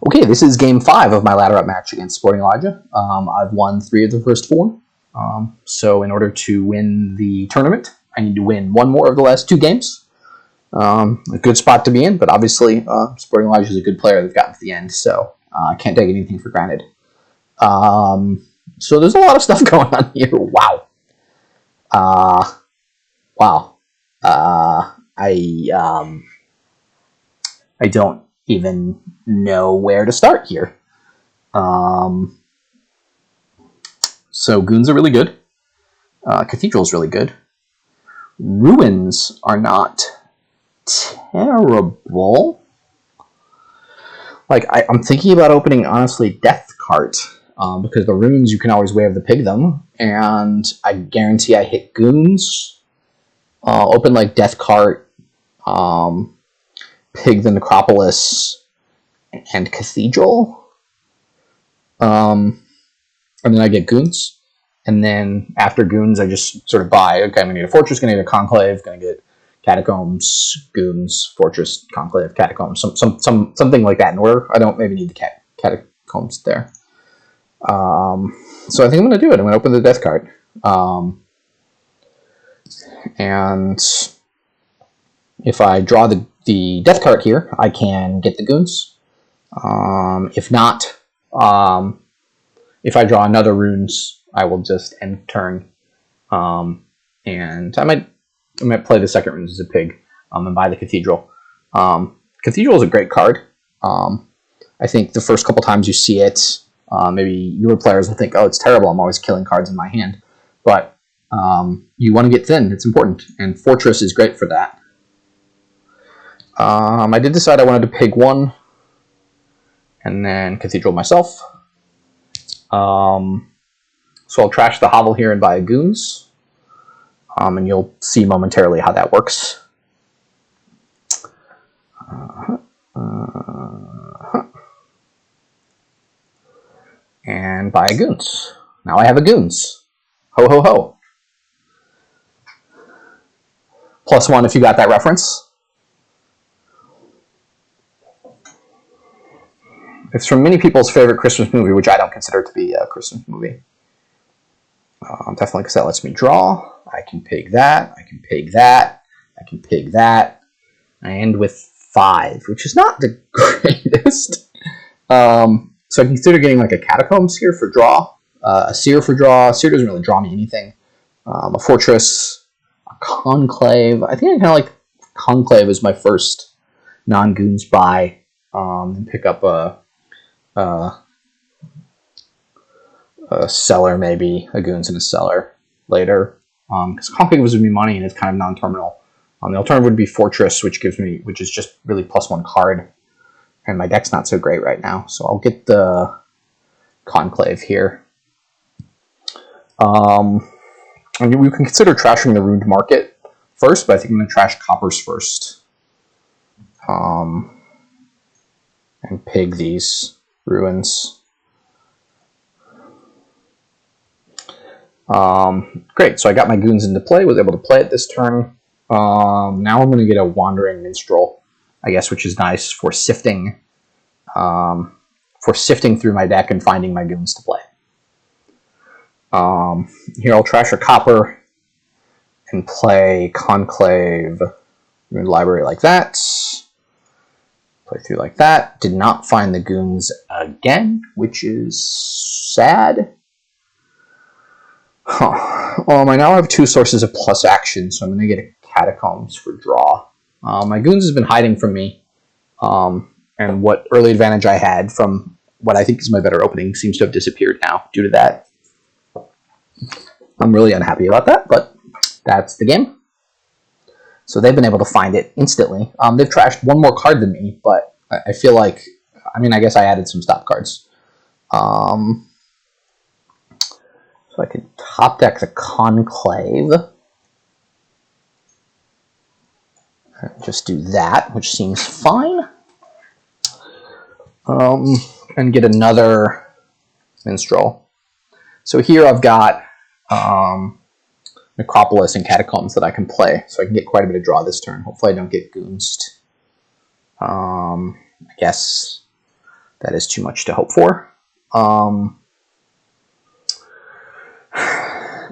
Okay, this is game 5 of my ladder up match against SportingElijah. I've won 3 of the first 4. So in order to win the tournament, I need to win 1 more of the last 2 games. A good spot to be in, but obviously SportingElijah is a good player. They've gotten to the end, so I can't take anything for granted. So there's a lot of stuff going on here. Wow. I don't even know where to start here. So Goons are really good. Cathedral's really good. Ruins are not terrible. Like, I'm thinking about opening, honestly, Death Cart, because the runes you can always wave the pig them, and I guarantee I hit Goons. Open, like, Death Cart, Pig the Necropolis, and Cathedral. And then I get Goons. And then after Goons, I just sort of buy. Okay, I'm going to get a Fortress, going to get a Conclave, going to get Catacombs, Goons, Fortress, Conclave, Catacombs, something like that in order. I don't maybe need the Catacombs there. So I think I'm going to do it. I'm going to open the Death card. And if I draw the Death card here, I can get the Goons. If not, if I draw another runes, I will just end turn. And I might play the second runes as a pig, and buy the Cathedral. Cathedral is a great card. I think the first couple times you see it, maybe newer players will think, oh, it's terrible, I'm always killing cards in my hand. But you want to get thin, it's important, and Fortress is great for that. I did decide I wanted to pig 1, and then Cathedral myself. So I'll trash the hovel here and buy a Goons. And you'll see momentarily how that works. And buy a Goons. Now I have a Goons. Ho, ho, ho. +1 if you got that reference. It's from many people's favorite Christmas movie, which I don't consider to be a Christmas movie. Definitely because that lets me draw. I can pig that. I can pig that. I can pig that. I end with 5, which is not the greatest. So I consider getting like a Catacombs here for draw. A Seer for draw. Seer doesn't really draw me anything. A Fortress. A Conclave. I think I kind of like Conclave as my first non-Goons buy. And pick up a Cellar, maybe. A Goons and a Cellar later. Because Conclave gives me money and it's kind of non-terminal. The alternative would be Fortress, which is just really +1 card. And my deck's not so great right now. So I'll get the Conclave here. And we can consider trashing the Ruined Market first, but I think I'm going to trash Coppers first. And pig these ruins. Great, so I got my Goons into play, was able to play it this turn. Now I'm going to get a Wandering Minstrel, I guess, which is nice for sifting through my deck and finding my Goons to play. Here I'll trash a Copper and play Conclave, Ruined Library like that. Play through like that. Did not find the Goons again, which is sad. I now have 2 sources of plus action, so I'm going to get a Catacombs for draw. My Goons has been hiding from me, and what early advantage I had from what I think is my better opening seems to have disappeared now due to that. I'm really unhappy about that, but that's the game. So they've been able to find it instantly. They've trashed 1 more card than me, but I feel like, I guess I added some stop cards. So I could top deck the Conclave. Just do that, which seems fine. And get another Minstrel. So here I've got Necropolis and Catacombs that I can play, so I can get quite a bit of draw this turn. Hopefully I don't get Goonsed. I guess that is too much to hope for.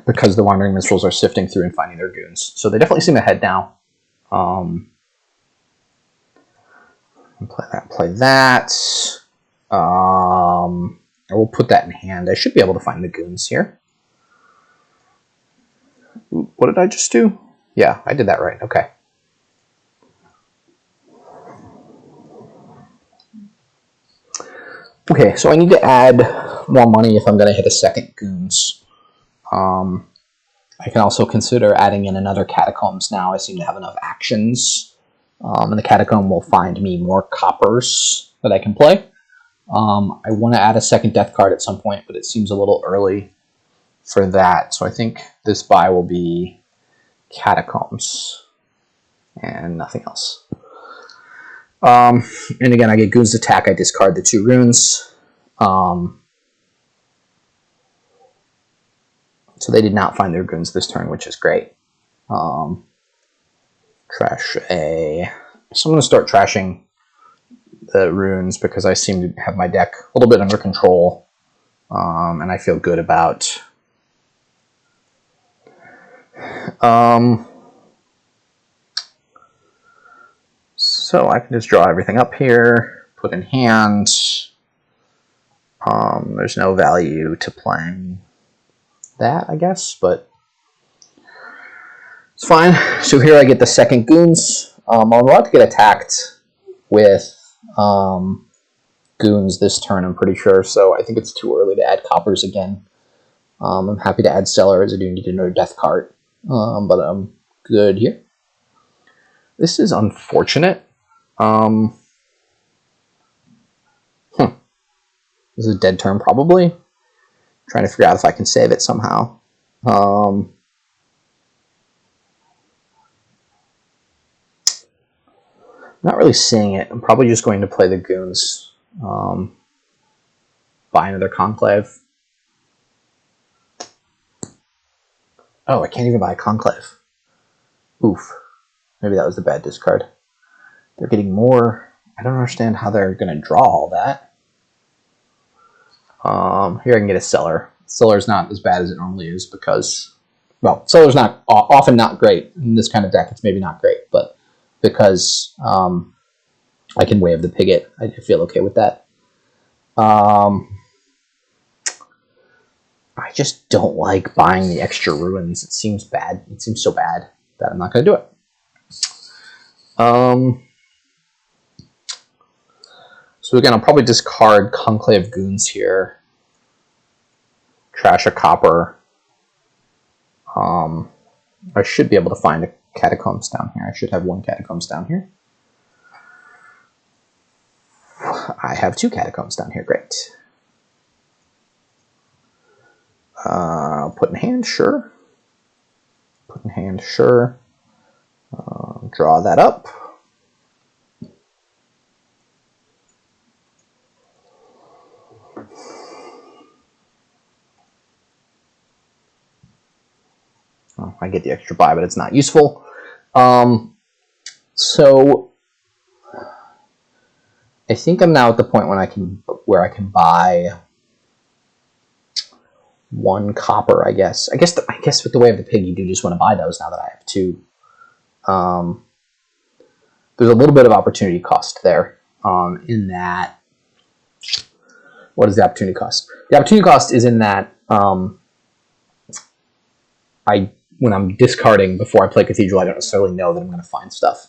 Because the Wandering Minstrels are sifting through and finding their goons. So they definitely seem ahead now. Play that. I will put that in hand. I should be able to find the goons here. Ooh, what did I just do? Yeah, I did that right. Okay. Okay, so I need to add more money if I'm going to hit a second goons. I can also consider adding in another catacombs now. I seem to have enough actions. And the catacomb will find me more coppers that I can play. I want to add a second death card at some point, but it seems a little early for that. So I think this buy will be catacombs and nothing else. And again, I get goons attack. I discard the 2 runes. So they did not find their goons this turn, which is great. Trash A. So I'm going to start trashing the runes because I seem to have my deck a little bit under control. And I feel good about... So I can just draw everything up here, put in hand. There's no value to playing that, I guess, but it's fine. So here I get the second goons. I'm about to get attacked with goons this turn, I'm pretty sure, so I think it's too early to add coppers again. I'm happy to add cellar as I do need another death card, but I'm good here. This is unfortunate. This is a dead turn, probably. Trying to figure out if I can save it somehow. Not really seeing it. I'm probably just going to play the goons. Buy another conclave. Oh, I can't even buy a conclave. Oof. Maybe that was the bad discard. They're getting more. I don't understand how they're going to draw all that. Here I can get a cellar. Cellar's not as bad as it normally is because, well, cellar's not often not great. In this kind of deck, it's maybe not great, but because I can wave the pigot, I feel okay with that. I just don't like buying the extra ruins. It seems bad. It seems so bad that I'm not going to do it. So again, I'll probably discard Conclave Goons here. Trash a copper. I should be able to find a catacombs down here. I should have 1 catacombs down here. I have 2 catacombs down here. Great. Put in hand, sure. Put in hand, sure. Draw that up. Oh, I get the extra buy, but it's not useful. So I think I'm now at the point when I can buy 1 copper. I guess with the way of the pig, you do just want to buy those now that I have 2. There's a little bit of opportunity cost there. In that, what is the opportunity cost? The opportunity cost is in that when I'm discarding before I play Cathedral, I don't necessarily know that I'm going to find stuff.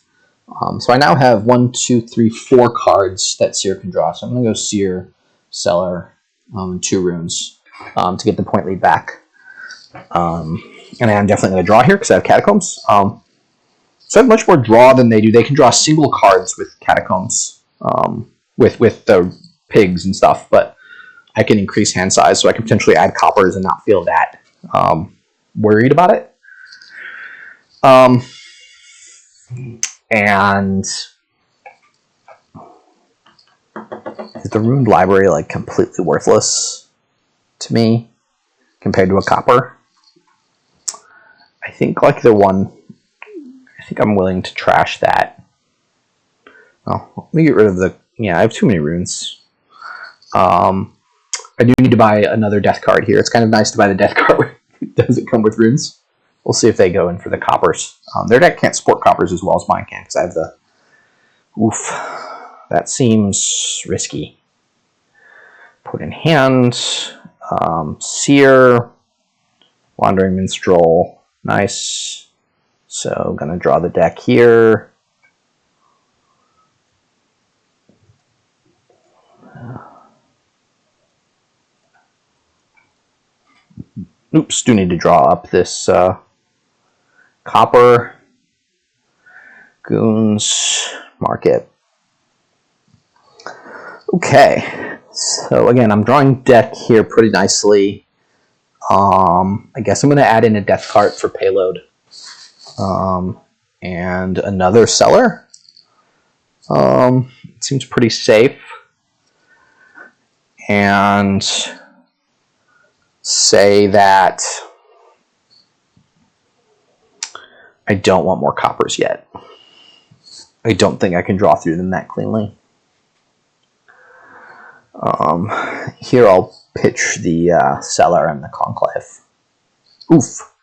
So I now have 1, 2, 3, 4 cards that Seer can draw. So I'm going to go Seer, Cellar, 2 runes to get the point lead back. And I'm definitely going to draw here because I have Catacombs. So I have much more draw than they do. They can draw single cards with Catacombs, with the pigs and stuff, but I can increase hand size, so I can potentially add coppers and not feel that worried about it. And is the Ruined Library like completely worthless to me compared to a copper? I think like the one. I think I'm willing to trash that. Oh, let me get rid of the. Yeah, I have too many runes. I do need to buy another death card here. It's kind of nice to buy the death card. It doesn't come with runes. We'll see if they go in for the coppers. Their deck can't support coppers as well as mine can because I have the... Oof. That seems risky. Put in hand. Seer. Wandering Minstrel. Nice. So, going to draw the deck here. Oops, do need to draw up this copper. Goons. Market. Okay. So, again, I'm drawing deck here pretty nicely. I guess I'm going to add in a death card for payload. And another seller. It seems pretty safe. And say that I don't want more coppers yet. I don't think I can draw through them that cleanly. Here I'll pitch the seller and the conclave. Oof.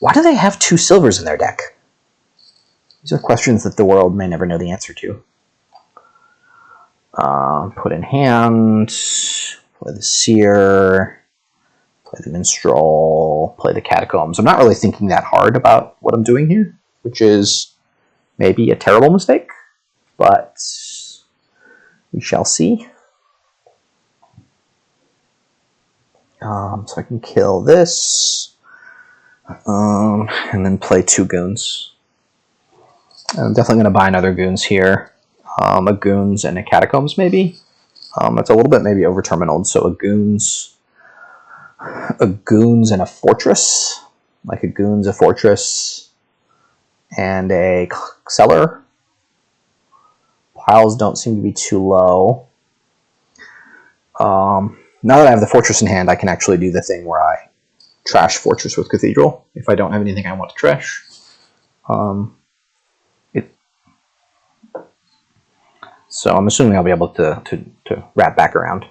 Why do they have 2 silvers in their deck? These are questions that the world may never know the answer to. Put in hand, play the seer, play the minstrel, play the catacombs. I'm not really thinking that hard about what I'm doing here, which is maybe a terrible mistake, but we shall see. So I can kill this, and then play 2 goons. I'm definitely going to buy another goons here. A goons and a catacombs maybe. That's a little bit maybe over terminaled, so a goons and a fortress, like a goons, a fortress, and a cellar. Piles don't seem to be too low. Now that I have the fortress in hand, I can actually do the thing where I trash fortress with cathedral if I don't have anything I want to trash. So I'm assuming I'll be able to wrap back around.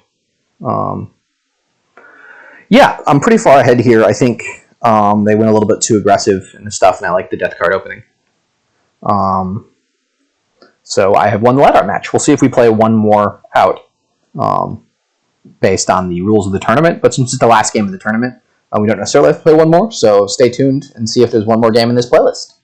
Yeah, I'm pretty far ahead here. I think they went a little bit too aggressive in the stuff, and I like the death card opening. So I have won the ladder match. We'll see if we play one more out based on the rules of the tournament. But since it's the last game of the tournament, we don't necessarily have to play one more. So stay tuned and see if there's one more game in this playlist.